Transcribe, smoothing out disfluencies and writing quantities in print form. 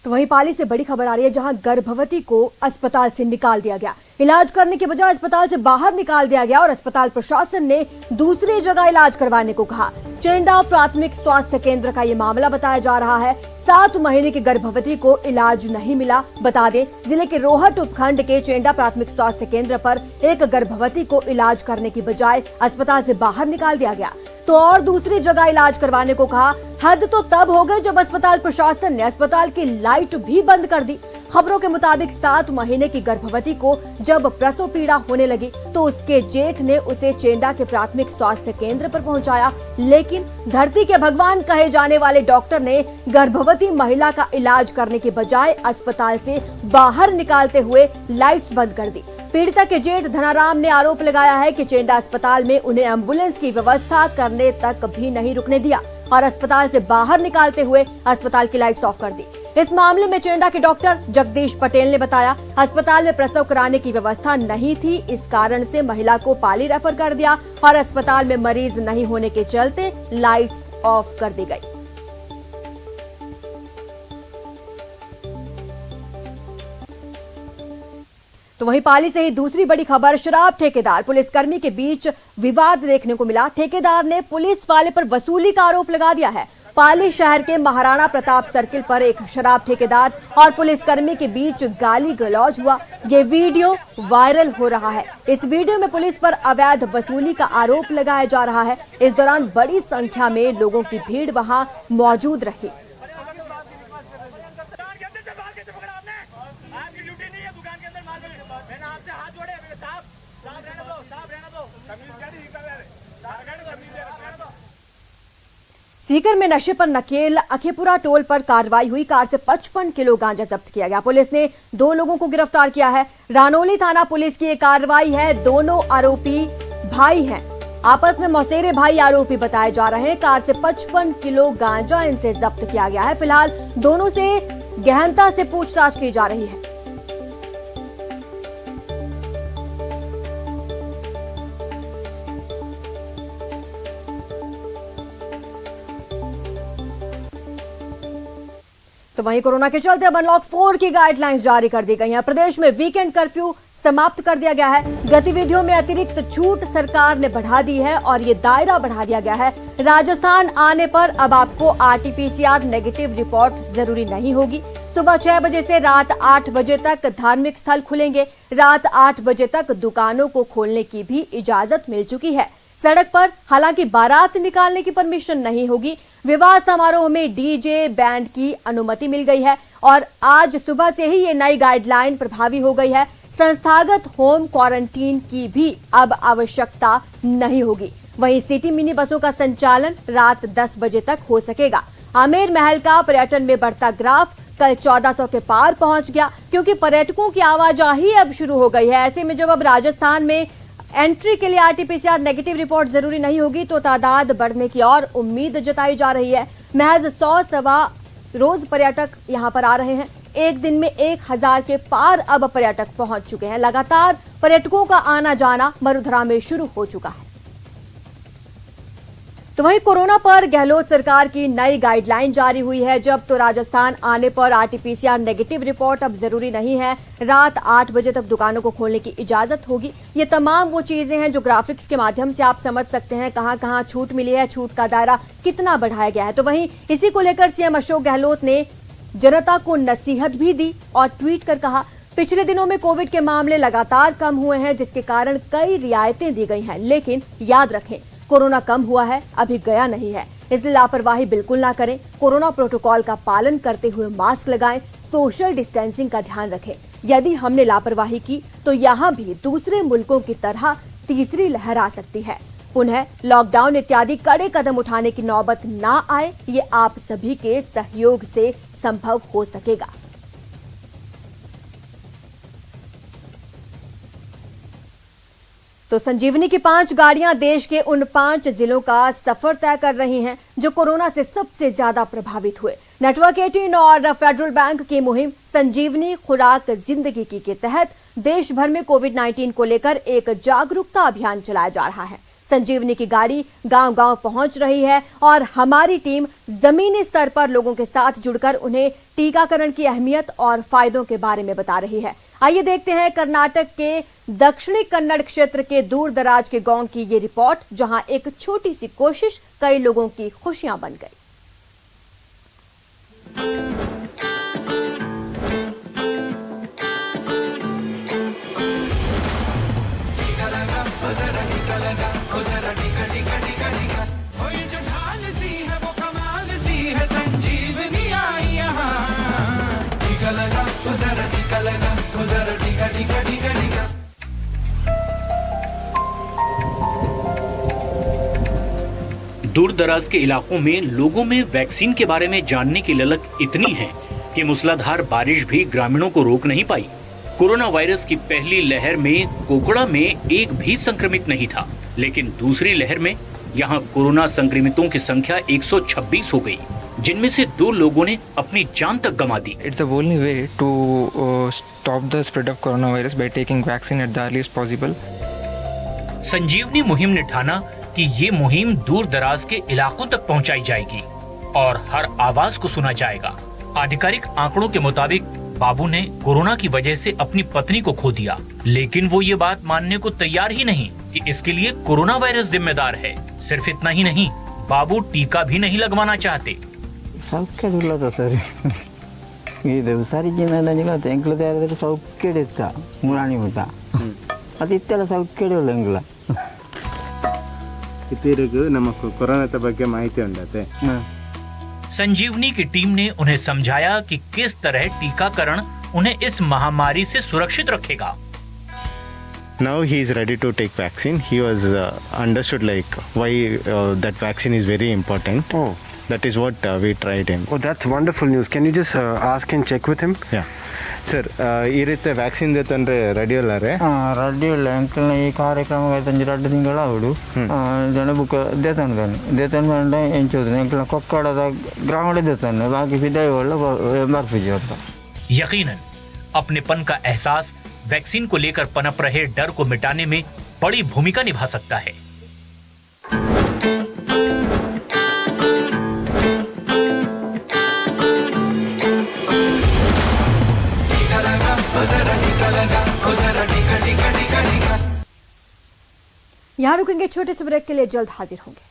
तो वहीं पाली से बड़ी खबर आ रही है, जहां गर्भवती को अस्पताल से निकाल दिया गया। इलाज करने के बजाय अस्पताल से बाहर निकाल दिया गया और अस्पताल प्रशासन ने दूसरी जगह इलाज करवाने को कहा। चेंडा प्राथमिक स्वास्थ्य केंद्र का ये मामला बताया जा रहा है। 7 महीने की गर्भवती को इलाज नहीं मिला। बता दें, जिले के रोहट उपखंड के चेंडा प्राथमिक स्वास्थ्य केंद्र पर एक गर्भवती को इलाज करने की बजाय अस्पताल से बाहर निकाल दिया गया तो और दूसरी जगह इलाज करवाने को कहा। हद तो तब हो गई जब अस्पताल प्रशासन ने अस्पताल की लाइट भी बंद कर दी। खबरों के मुताबिक 7 महीने की गर्भवती को जब प्रसव पीड़ा होने लगी तो उसके जेठ ने उसे चेंडा के प्राथमिक स्वास्थ्य केंद्र पर पहुंचाया, लेकिन धरती के भगवान कहे जाने वाले डॉक्टर ने गर्भवती महिला का इलाज करने के बजाय अस्पताल से बाहर निकालते हुए लाइट्स बंद कर दी। पीड़िता के जेठ धनाराम ने आरोप लगाया है कि चेंडा अस्पताल में उन्हें एम्बुलेंस की व्यवस्था करने तक भी नहीं रुकने दिया और अस्पताल से बाहर निकालते हुए अस्पताल की लाइट्स ऑफ कर दी। इस मामले में चेंडा के डॉक्टर जगदीश पटेल ने बताया, अस्पताल में प्रसव कराने की व्यवस्था नहीं थी, इस कारण से महिला को पाली रेफर कर दिया और अस्पताल में मरीज नहीं होने के चलते लाइट्स ऑफ कर दी गई। तो वहीं पाली से ही दूसरी बड़ी खबर, शराब ठेकेदार पुलिसकर्मी के बीच विवाद देखने को मिला। ठेकेदार ने पुलिस वाले पर वसूली का आरोप लगा दिया है। पाली शहर के महाराणा प्रताप सर्किल पर एक शराब ठेकेदार और पुलिसकर्मी के बीच गाली गलौज हुआ। ये वीडियो वायरल हो रहा है। इस वीडियो में पुलिस पर अवैध वसूली का आरोप लगाया जा रहा है। इस दौरान बड़ी संख्या में लोगों की भीड़ वहां मौजूद रही। सीकर में नशे पर नकेल, अखेपुरा टोल पर कार्रवाई हुई। कार से 55 किलो गांजा जब्त किया गया। पुलिस ने 2 लोगों को गिरफ्तार किया है। रानोली थाना पुलिस की ये कार्रवाई है। दोनों आरोपी भाई हैं, आपस में मौसेरे भाई आरोपी बताए जा रहे हैं। कार से 55 किलो गांजा इनसे जब्त किया गया है। फिलहाल दोनों से गहनता से पूछताछ की जा रही है। तो वहीं कोरोना के चलते अब अनलॉक 4 की गाइडलाइंस जारी कर दी गई हैं। प्रदेश में वीकेंड कर्फ्यू समाप्त कर दिया गया है। गतिविधियों में अतिरिक्त छूट सरकार ने बढ़ा दी है और ये दायरा बढ़ा दिया गया है। राजस्थान आने पर अब आपको आरटीपीसीआर नेगेटिव रिपोर्ट जरूरी नहीं होगी। सुबह 6 बजे से रात 8 बजे तक धार्मिक स्थल खुलेंगे। रात 8 बजे तक दुकानों को खोलने की भी इजाजत मिल चुकी है। सड़क पर हालांकि बारात निकालने की परमिशन नहीं होगी। विवाह समारोह में डीजे बैंड की अनुमति मिल गई है और आज सुबह से ही ये नई गाइडलाइन प्रभावी हो गई है। संस्थागत होम क्वारंटीन की भी अब आवश्यकता नहीं होगी। वहीं सिटी मिनी बसों का संचालन रात 10 बजे तक हो सकेगा। आमेर महल का पर्यटन में बढ़ता ग्राफ कल 1400 के पार पहुंच गया, क्योंकि पर्यटकों की आवाजाही अब शुरू हो गई है। ऐसे में जब अब राजस्थान में एंट्री के लिए आरटीपीसीआर नेगेटिव रिपोर्ट जरूरी नहीं होगी तो तादाद बढ़ने की और उम्मीद जताई जा रही है। महज 100-125 रोज पर्यटक यहां पर आ रहे हैं। एक दिन में 1000 के पार अब पर्यटक पहुंच चुके हैं। लगातार पर्यटकों का आना जाना मरुधरा में शुरू हो चुका है। तो वहीं कोरोना पर गहलोत सरकार की नई गाइडलाइन जारी हुई है। जब तो राजस्थान आने पर आरटीपीसीआर नेगेटिव रिपोर्ट अब जरूरी नहीं है। रात 8 बजे तक दुकानों को खोलने की इजाजत होगी। ये तमाम वो चीजें हैं जो ग्राफिक्स के माध्यम से आप समझ सकते हैं कहां कहां छूट मिली है, छूट का दायरा कितना बढ़ाया गया है। तो वहीं इसी को लेकर सीएम अशोक गहलोत ने जनता को नसीहत भी दी और ट्वीट कर कहा, पिछले दिनों में कोविड के मामले लगातार कम हुए हैं, जिसके कारण कई रियायतें दी गई हैं। लेकिन याद रखें, कोरोना कम हुआ है, अभी गया नहीं है, इसलिए लापरवाही बिल्कुल ना करें। कोरोना प्रोटोकॉल का पालन करते हुए मास्क लगाएं, सोशल डिस्टेंसिंग का ध्यान रखें। यदि हमने लापरवाही की तो यहाँ भी दूसरे मुल्कों की तरह तीसरी लहर आ सकती है। पुनः लॉकडाउन इत्यादि कड़े कदम उठाने की नौबत ना आए, ये आप सभी के सहयोग से संभव हो सकेगा। तो संजीवनी की 5 गाड़ियां देश के उन 5 जिलों का सफर तय कर रही हैं जो कोरोना से सबसे ज्यादा प्रभावित हुए। नेटवर्क 18 और फेडरल बैंक की मुहिम संजीवनी खुराक जिंदगी की के तहत देश भर में कोविड-19 को लेकर एक जागरूकता अभियान चलाया जा रहा है। संजीवनी की गाड़ी गांव-गांव पहुंच रही है और हमारी टीम जमीनी स्तर पर लोगों के साथ जुड़कर उन्हें टीकाकरण की अहमियत और फायदों के बारे में बता रही है। आइए देखते हैं कर्नाटक के दक्षिणी कन्नड़ क्षेत्र के दूर दराज के गांव की ये रिपोर्ट, जहां एक छोटी सी कोशिश कई लोगों की खुशियां बन गई। दूर दराज के इलाकों में लोगों में वैक्सीन के बारे में जानने की ललक इतनी है कि मूसलाधार बारिश भी ग्रामीणों को रोक नहीं पाई। कोरोना वायरस की पहली लहर में कोकड़ा में एक भी संक्रमित नहीं था, लेकिन दूसरी लहर में यहां कोरोना संक्रमितों की संख्या 126 हो गई, जिनमें से 2 लोगों ने अपनी जान तक गंवा दी। It's the only way to stop the spread of coronavirus by taking vaccine at the earliest possible. संजीवनी मुहिम ने ठाना कि ये मुहिम दूर दराज के इलाकों तक पहुंचाई जाएगी और हर आवाज को सुना जाएगा। आधिकारिक आंकड़ों के मुताबिक बाबू ने कोरोना की वजह से अपनी पत्नी को खो दिया, लेकिन वो ये बात मानने को तैयार ही नहीं कि इसके लिए कोरोना वायरस जिम्मेदार है। सिर्फ इतना ही नहीं, बाबू टीका भी नहीं लगवाना चाहते। ಇದು ಸರಿ ಜಿನ್ನದಂಜಿಲ್ಲ ಎಂಕ್ಲದ ಯಾರಾದರೂ ಸೌಖ್ಯದ ಇತ್ತ ಮುರಾಣಿ ಮುಟ್ಟ ಅದು ಇತ್ತೆಲ್ಲ ಸೌಖ್ಯಡಿಲ್ಲ ಎಂಗ್ಲ ಇತ್ತಿರಗೂ ನಮಗೆ ಕೊರೋನಾದ ಬಗ್ಗೆ ಮಾಹಿತಿ ಉಂಡತೆ। संजीवनी की टीम ने उन्हें समझाया कि किस तरह टीकाकरण उन्हें इस महामारी से सुरक्षित रखेगा। Now he is ready to take vaccine. He was understood like why that vaccine is very important. Oh. That is what we tried him. Oh, that's wonderful news. Can you just ask and check with him? Yeah. Sir, ಈ ರೀತಿ vaccine ಜೊತೆ ready ಅಲ್ಲಾರೆ? Ready ಇಲ್ಲ ಎಂಕ್ಲನ ಈ ಕಾರ್ಯಕ್ರಮ ಆಯ್ತು 2 ತಿಂಗಳ ಆವಿಡು ಜನ book ದೇತನ್ ಬಂಡ ಎಂಚೋದು ಎಂಕ್ಲ ಕೊಕ್ಕಡದ ಗ್ರಾಮಡೆ ದೇತನ್ ಬಾಕಿ ಸಿದ್ಧಾಯಿ ಒಳ್ಳೆ ಬರ್ಫಿಜಿ ಅಂತ। यकीनन अपनेपन का एहसास वैक्सीन को लेकर पनप रहे डर को मिटाने में बड़ी भूमिका निभा सकता है। यहां रुकेंगे छोटे से ब्रेक के लिए, जल्द हाजिर होंगे।